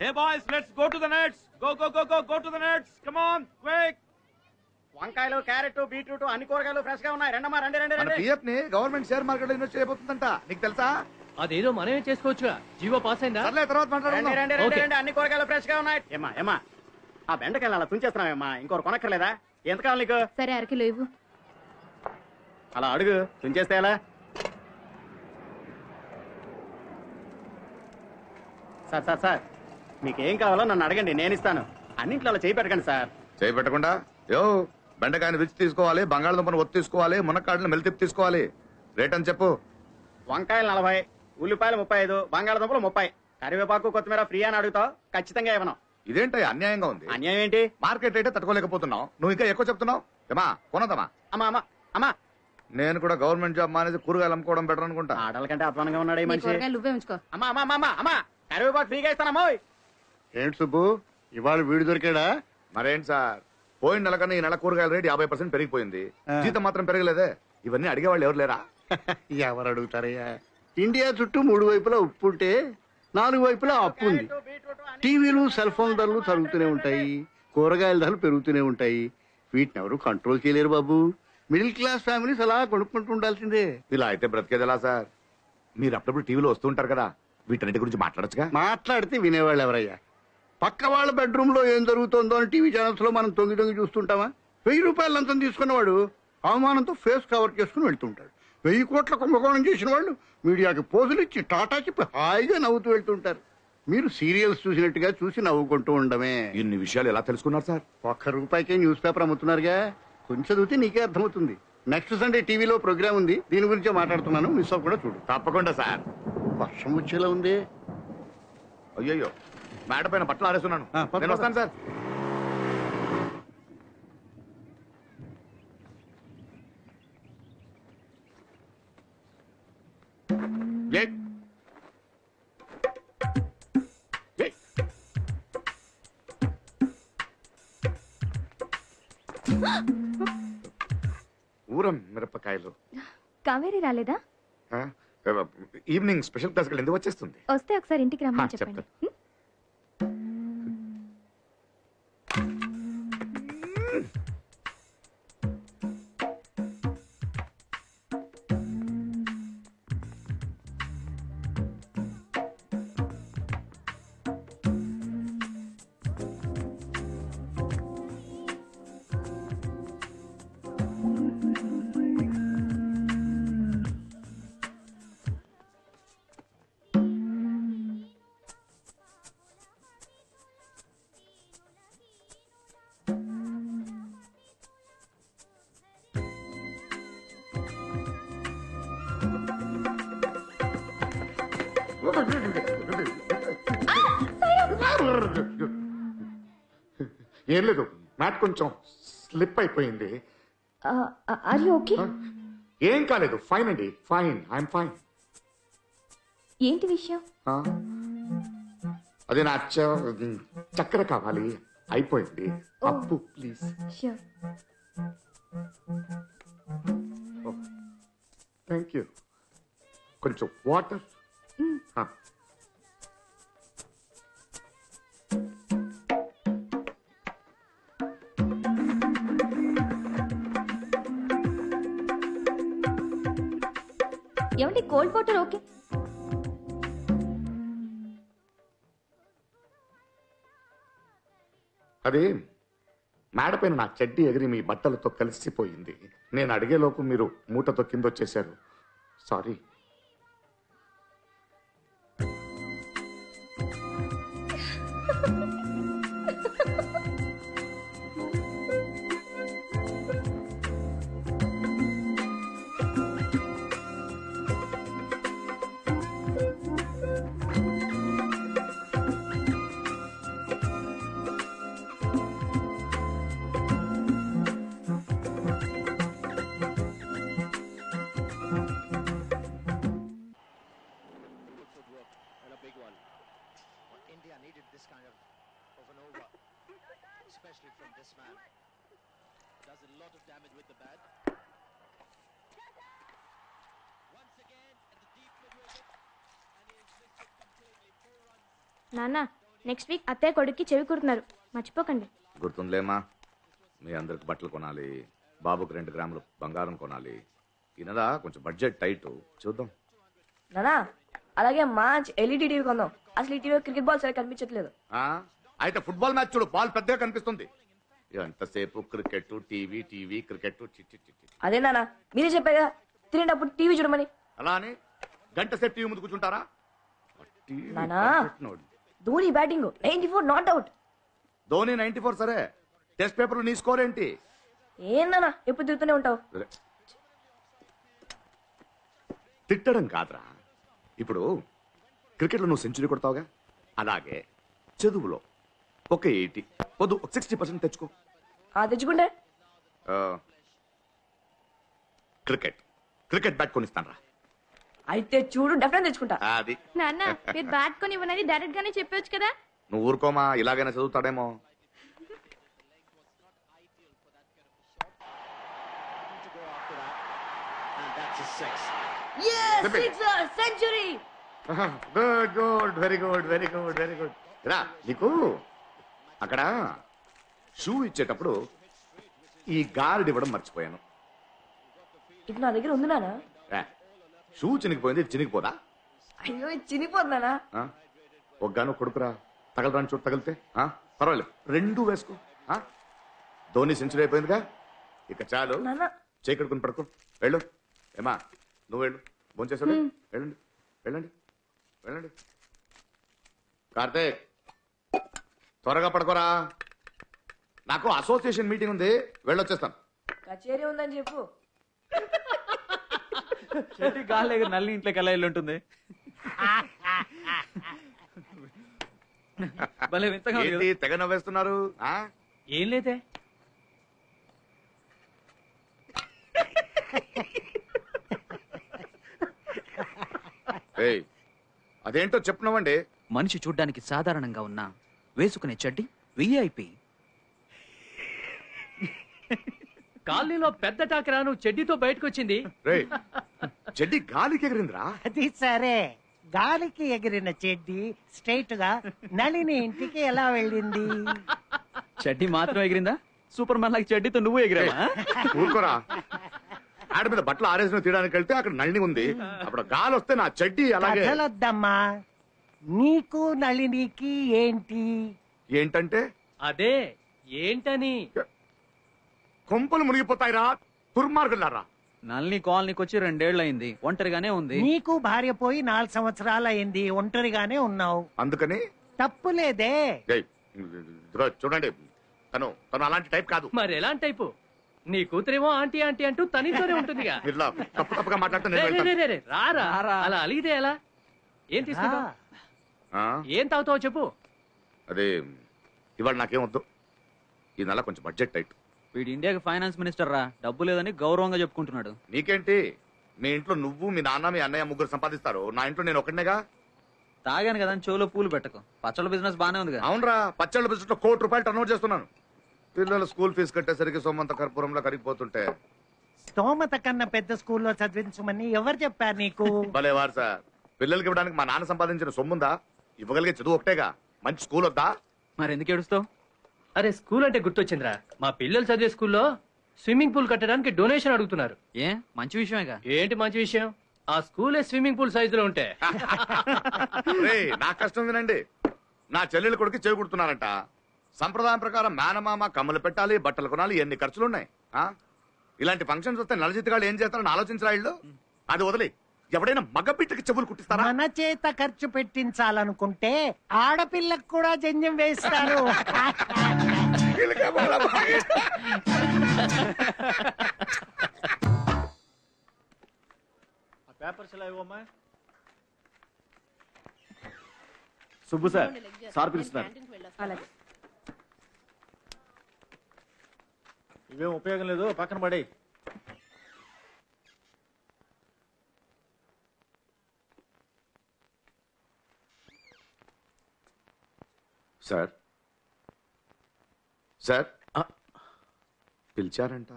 Hey boys, let's go to the nets. Go to the nets. Come on, quick. వంకాయలు, carrot, beetroot అన్ని కూరగాయలు fresh గా ఉన్నాయి. రండమ్మా, రండి రండి రండి. పిఎఫ్ ని గవర్నమెంట్ షేర్ మార్కెట్ లో ఇన్వెస్ట్ చేయబోతుందంట. నీకు తెలుసా? అదేదో మనమే చేసుకోవచ్చుగా. జీవో పాస్ అయిందా? సర్లే, తర్వాత రండి మాట్లాడుకుందాం. రండి రండి రండి. అన్ని కూరగాయలు ఫ్రెష్ గా ఉన్నాయి. ఏమ్మా ఆ బెండకాయలు అలా తుంచేస్తున్నావేమ్మా, ఇంకోరు కొనక్కర్లేదా? ఎంత కావాలి నీకు? సరే, అరకిలో ఇవ్వు. అలా అడుగు, తుంచేస్తే ఎలా? సార్ మీకేం కావాలో నన్ను అడగండి, నేను ఇస్తాను. అన్నింట్లో అలా చేయి పెట్టకండి సార్. చేయి పెట్టకుండా బెండకాయని రుచి తీసుకోవాలి, బంగాళదుంపను ఒత్తి తీసుకోవాలి, మునక్కాడని మెలితిప్పి తీసుకోవాలి. రేట్ అని చెప్పు. వంకాయలు 40, ఉల్లిపాయలు 35, బంగాళదుంపలు 30, కరివేపాకు కొత్తిమీర ఫ్రీ అని అడుగుతావు, ఖచ్చితంగా ఇవ్వను. ఇదేంట అన్యాయంగా ఉంది. అన్యాయం ఏంటి? మార్కెట్ రేటే తట్టుకోలేకపోతున్నావు, నువ్వు ఇంకా ఎక్కువ చెప్తున్నావు. ఏమా కొనదమ్మా? అమ్మా నేను కూడా గవర్నమెంట్ జాబ్ మానేసి కూరగాయలు అమ్ముకోవడం బెటర్ అనుకుంటా. ఆడల కంటే అధ్వానంగా ఉన్నాడు ఈ మనిషి. నువ్వే ఉంచుకో. అమ్మా కరివేపాకు ఫ్రీగా ఇస్తానమ్మా. ఏంటి సుబ్బు, ఇవాళ వీడు దొరికాడా? మరేంటి సార్, పోయిన నెల కన్నా ఈ నెల కూరగాయల రేట్ 50% పెరిగిపోయింది. జీతం మాత్రం పెరగలేదే. ఇవన్నీ అడిగేవాళ్ళు ఎవరు లేరా? ఎవరు అడుగుతారయ్యా? ఇండియా చుట్టూ 3 వైపులా ఉప్పు ఉంటే 4 వైపులా అప్పు ఉంది. టీవీలు, సెల్ ఫోన్ ధరలు తరుగుతూనే ఉంటాయి, కూరగాయల ధరలు పెరుగుతూనే ఉంటాయి. వీటిని ఎవరు కంట్రోల్ చేయలేరు బాబు. మిడిల్ క్లాస్ ఫ్యామిలీస్ అలా కొనుక్కుంటూ ఉండాల్సిందే. ఇలా అయితే బ్రతికేది ఎలా సార్? మీరు అప్పుడప్పుడు టీవీలో వస్తుంటారు కదా, వీటన్నిటి గురించి మాట్లాడచ్చుగా. మాట్లాడితే వినేవాళ్ళు ఎవరయ్యా? పక్క వాళ్ళ బెడ్రూమ్ లో ఏం జరుగుతుందో అని టీవీ ఛానల్స్ లో మనం తొంగి చూస్తుంటామా? 1000 రూపాయలు లంచం తీసుకున్నవాడు అవమానంతో ఫేస్ కవర్ చేసుకుని వెళ్తుంటాడు. 1000 కోట్ల కుంభకోణం చేసిన వాళ్ళు మీడియాకి పోజులు ఇచ్చి టాటా చెప్పి హాయిగా నవ్వుతూ వెళ్తుంటారు. మీరు సీరియల్స్ చూసినట్టుగా చూసి నవ్వుకుంటూ ఉండమే. ఇన్ని విషయాలు ఎలా తెలుసుకున్నారు సార్? 1 రూపాయికే న్యూస్ పేపర్ అమ్ముతున్నారుగా, కొంచెం చదివితే నీకే అర్థమవుతుంది. నెక్స్ట్ సండే టీవీలో ప్రోగ్రామ్ ఉంది, దీని గురించే మాట్లాడుతున్నాను, మిస్ అవ్వ కూడా చూడు. తప్పకుండా సార్. వర్షం వచ్చేలా ఉంది. అయ్యో, మేడ పైన బట్టలు ఆరేస్తున్నాను, నేను వస్తాను సార్. ఊరం మిరపకాయలు. కావేరి రాలేదా? ఈవినింగ్ స్పెషల్ క్లాస్ ఎందుకు వచ్చేస్తుంది? వస్తే ఒకసారి ఇంటికి రమ్మని చెప్పండి. ఏం లేదు, మ్యాట్ కొంచెం స్లిప్ అయిపోయింది. ఏం కాలేదు, ఫైన్ అండి, ఫైన్, ఐఎమ్ ఫైన్. ఏంటి విషయం? అది నా చక్కెర కావాలి, అయిపోయింది. అప్పు ప్లీజ్. Thank you. కొంచెం వాటర్. ఏమండి, కోల్డ్ వాటర్ ఓకే? అది మేడపైన నా చెడ్డీ ఎగిరి మీ బట్టలతో కలిసిపోయింది. నేను అడిగేలోపు మీరు మూటతో కిందొచ్చేశారు. సారీ. నాన్న, నెక్స్ట్ వీక్ అత్తయ్య కొడుక్కి చెవి కుడుతున్నారు, మర్చిపోకండి. గుర్తుందిలేమా, మీ అందరికి బట్టలు కొనాలి, బాబుకు 2 గ్రాములు బంగారం కొనాలి. ఈ నెల కొంచెం బడ్జెట్ టైట్, చూద్దాం. నానా అలాగే మంచి ఎల్ఈడి టీవీ కొందాం. అసలు ఈ టీవీ క్రికెట్ బాల్ సరిగ్గా కనిపించట్లేదు. ఆ? అయితే ఫుట్బాల్ మ్యాచ్ చూడు, బాల్ పెద్దగా కనిపిస్తుంది. ఎంతసేపు క్రికెట్, టీవీ టీవీ క్రికెట్. అదే నానా మీరే చెప్పారు తినేటప్పుడు టీవీ చూడమని. అలా అని గంట సేపు టీవీ ముందు కూర్చుంటారా? నానా Dhoni batting 94 not out. Dhoni 94 సరే, టెస్ట్ పేపర్ నీ స్కోర్ ఏంటి? ఏం నానా ఎప్పుడు తిరుగుతూనే ఉంటావు. తిట్టడం కాదురా, ఇప్పుడు క్రికెట్లో నువ్వు సెంచరీ కొడతావుగా, అలాగే చదువులో ఒక 80 వద్దు 60% తెచ్చుకో. తెచ్చుకుంటే ఆ, క్రికెట్ బ్యాట్ కొనిస్తాను రా. అయితే చూడు డెఫినెట్ తెచ్చుకుంటా. అది నాన్న మీరు బ్యాట్ కొని ఇవ్వనని డైరెక్ట్ గానే చెప్పొచ్చు కదా. నువ్వు ఊరుకోమా, ఇలాగైనా చదువుతాడేమో. Century. Good very good very good very good. రా, నీకు అక్కడ షూ ఇచ్చేటప్పుడు ఈ గార్డ్ ఇవ్వడం మర్చిపోయాను. ఇది నా దగ్గర ఉంది నానా. షూ చినిగిపోయింది, ఇది చినిగిపోదా? అయ్యో ఇది చినిపోతున్నానా. ఒగ్గాను కొడుకురా, తగలరాని చోటు తగిలితే పర్వాలేదు, 2 వేసుకో. ధోని సెంచరీ అయిపోయిందిగా, ఇక చాలు. నానా చేకడుకుని పడుకో, వెళ్ళు. ఏమా నువ్వు వెళ్ళు, భోంచేసాడు. వెళ్ళండి వెళ్ళండి వెళ్ళండి. కార్తీక్ త్వరగా పడుకోరా, నాకు అసోసియేషన్ మీటింగ్ ఉంది, వెళ్ళొచ్చేస్తాను. కచేరీ ఉందని చెప్పు. చెట్టి గాలి నల్లి ఇంట్లోకి ఎలా వెళ్ళి ఉంటుంది? భలే వింతగా ఉంది ఏంటి కదా? తెగ నవ్వేస్తున్నారు? ఏం లేదే. ఏయ్, అదేంటో చెప్పున్నావండి. మనిషి చూడ్డానికి సాధారణంగా ఉన్నా వేసుకునే చెడ్డి విఐపి. కాలనీలో పెద్ద టాకరాను చెడ్డీతో బయటకు వచ్చింది. రేయ్, చెడ్డి గాలికి ఎగిరిందిరా. అది సరే, గాలికి ఎగిరిన చెడ్డి స్ట్రైట్ గా నళిని ఇంటికి ఎలా వెళ్ళింది? చెడ్డి మాత్రం ఎగిరిందా? సూపర్ మ్యాన్ లాగా చెడ్డీతో నువ్వు ఎగిరావా? ఊరుకోరా, ఆడ మీద బట్టలు ఆరేసిన తీయడానికి వెళ్తే అక్కడ నళిని ఉంది, అప్పుడు గాలి వస్తే నా చెడ్డి అలాగే. కథలొద్దమ్మా, నీకు నళినికి ఏంటి? ఏంటంటే అదే ఏంటని. కొంపలు మునిగిపోతాయిరా దుర్మార్గులారా. నల్ని కాలనీకి వచ్చి 2 ఏళ్ళు అయింది, ఒంటరిగానే ఉంది. నీకు భార్య పోయి 4 సంవత్సరాలు అయింది, ఒంటరిగానే ఉన్నావు. అందుకని తప్పులేదే. ఏయ్, ఇదిగో చూడండి, తను అలాంటి టైప్ కాదు. మరి ఎలాంటి టైపు? నీ కూతురేమో ఆంటీ ఆంటీ అంటూ తనితోనే ఉంటుందిగా. ఇలా తప్పుగా మాట్లాడితే నేను రే, రే, వెళ్తాను. రే, రే, రారా, అలా అలిగితే ఎలా? ఏం తీసుకుంటావు? ఆ, ఏం తాగుతావో చెప్పు. అదే ఇవాళ నాకేం వద్దు, ఈ నెల కొంచెం బడ్జెట్ టైట్. వీడు ఇండియాకి ఫైనాన్స్ మినిస్టర్ రా, డబ్బు లేదని గౌరవంగా చెప్పుకుంటున్నాడు. నీకేంటి, మీ ఇంట్లో నువ్వు మీ నాన్న మీ అన్నయ్య 3 సంపాదిస్తారు, నా ఇంట్లో నేను ఒకటినేగా. తాగాను కదా అని చెవులో పూలు పెట్టకు. పచ్చళ్ళ బిజినెస్ బానే ఉంది కదా. అవునరా, పచ్చళ్ళ బిజినెస్ లో ₹1 కోటి టర్నోవర్ చేస్తున్నాను. పిల్లలు స్కూల్ ఫీజు కట్టేసరికి సొమ్మంత కర్పూరంలో కరిగిపోతుంటే. స్తోమత కన్నా పెద్ద స్కూల్లో చదివించమని ఎవరు చెప్పారు నీకు? భలేవారు సార్, పిల్లలకి ఇవ్వడానికి మా నాన్న సంపాదించిన సొమ్ముందా? ఇవ్వగలిగే చదువు ఒకటేగా, మంచి స్కూల్ వద్దా? మరి ఎందుకు ఏడుస్తావు? అరే స్కూల్ అంటే గుర్తొచ్చిందిరా, మా పిల్లలు చదివే స్కూల్లో స్విమ్మింగ్ పూల్ కట్టడానికి డొనేషన్ అడుగుతున్నారు. ఏ మంచి విషయమేగా. ఏంటి మంచి విషయం? ఆ స్కూలే స్విమ్మింగ్ పూల్ సైజులో ఉంటే. రేయ్, నా కష్టం వినండి, నా చెల్లెలు కొడుకు చెవి కుడుతున్నారంట. సంప్రదాయం ప్రకారం మేనమామ కమ్మలు పెట్టాలి, బట్టలు కొనాలి, ఎన్ని ఖర్చులున్నాయి. ఇలాంటి ఫంక్షన్స్ వస్తే నలజితగాళ్ళు ఏం చేస్తారని ఆలోచించరా ఇళ్ళు? అది వదిలి ఎవడైనా మగబిడ్డకి చెవులు కుట్టిస్తారా? మన చేత ఖర్చు పెట్టించాలనుకుంటే ఆడపిల్లకు కూడా జంజం వేస్తారు. పేపర్స్ ఎలా ఇవ్వమ్మా? సుబ్బు సార్ పిలుస్తున్నారు. అలాగే ఇవేం ఉపయోగం లేదు, పక్కన పడే. Sir sir పిలిచారంట.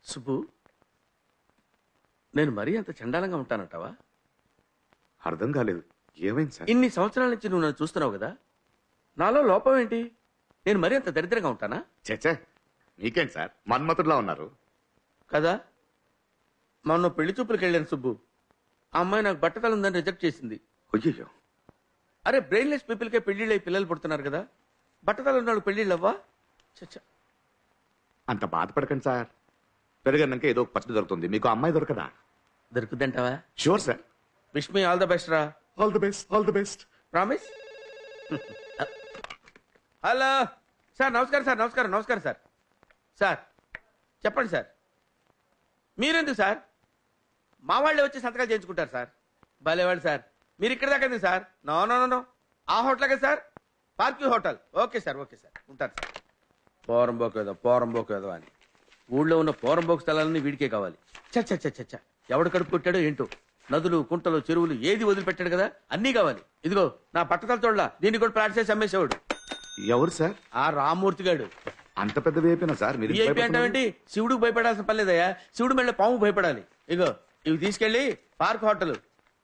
సుబ్బు, నేను మరీ అంత చండాలంగా ఉంటానంటావా? అర్థం కాలేదు, ఏమైంది సార్? ఇన్ని సంవత్సరాల నుంచి నువ్వు నన్ను చూస్తున్నావు కదా, నాలో లోపం ఏంటి? నేను మరీ అంత దరిద్రంగా ఉంటానా? చచ్చే మీకేంటి సార్ మన్మతుడిలా ఉన్నారు. కదా, మొన్న పెళ్లి చూపులకు వెళ్ళాను సుబ్బు. ఆ అమ్మాయి నాకు బట్టతలు ఉందని రిజెక్ట్ చేసింది. అయ్యో, అరే బ్రెయిన్లెస్ పీపుల్కే పెళ్లిళ్ళు అయి పిల్లలు పుడుతున్నారు కదా, బట్టతలు ఉన్నాడు పెళ్లిళ్ళు అవ్వా? చచ్చా. అంత బాధపడకండి సార్. పెరిగన్నాక ఏదో ఒక పచ్చడి దొరుకుతుంది. మీకు అమ్మాయి దొరకదా? దొరుకుద్దంటావా? Sure sir. Wish me all the best రా. All the best, all the best. Promise. Hello sir, నమస్కారం సార్. నమస్కారం సార్. సార్ చెప్పండి సార్. మీరెందుకు సార్? మా వాళ్ళే వచ్చి సంతకాలు చేయించుకుంటారు సార్. భలేవాళ్ళు సార్. మీరు ఇక్కడ దాకా ఎందుకు sir? No no no no, ఆ హోటల్ కదా సార్, పార్క్యూ హోటల్. ఓకే సార్ ఉంటారు సార్. పోరంబోకు ఏదో అని ఊళ్ళో ఉన్న పోరంబోకు స్థలాలన్నీ వీడికే కావాలి. చచ్చ ఎవడు కడుపు కొట్టాడో ఏంటో. నదులు, కుంటలు, చెరువులు ఏది వదిలిపెట్టాడు కదా, అన్నీ కావాలి. ఇదిగో నా పట్టతల తోళ్ళ దీన్ని కూడా ప్లాట్ చేసి అమ్మేసేవాడు. ఎవరు సార్? ఆ రామ్మూర్తి గాడు. అంత పెద్ద వేపినా సార్ మీరు? VIP అంటావేంటి? శివుడికి భయపడాల్సిన పర్లేదయ్యా. శివుడు మెళ్ళ పాము భయపడాలి. ఇగో ఇవి తీసుకెళ్లి పార్క్ హోటల్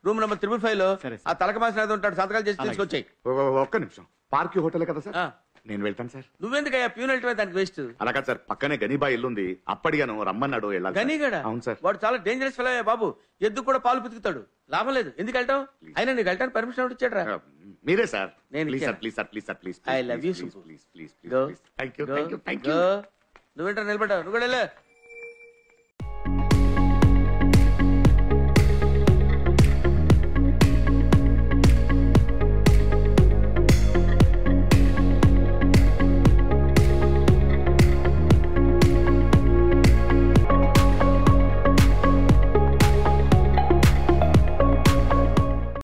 రూమ్ నెంబర్ 355 లో ఆ తలక మాసిన ఉంటాడు, సంతకాలు చేసి తీసుకొచ్చాయి. ఒక్క నిమిషం. పార్క్ హోటల్ కదా సార్? నేను వెళ్తాను సార్. నువ్వెందుకయ్యా ప్యూన్ వెళ్ళటమే దానికి వేస్ట్. అలాగా సార్, పక్కనే గనీబా ఇల్లుంది, అప్పటిగాను రమ్మన్నాడు వెళ్ళాలి. గనీగడా? అవును సార్. వాడు చాలా డేంజరస్ ఫెలో బాబు. ఎద్దు కూడా పాలు పితుకుతాడు. లాభం లేదు. ఎందుకు వెళ్తావు? అయినా నీకు వెళ్ళటానికి పర్మిషన్ ఎవరు ఇచ్చాడు రా? మీరే సార్. నేను ప్లీజ్ ఇచ్చానా? Sir, please sir, please sir, please. I love you, please Subbu. Please please Go. Please. Thank you, thank you, thank you. Go. నువ్వేంటో నిలబడ్డావు? నువ్వు కూడా వెళ్ళు.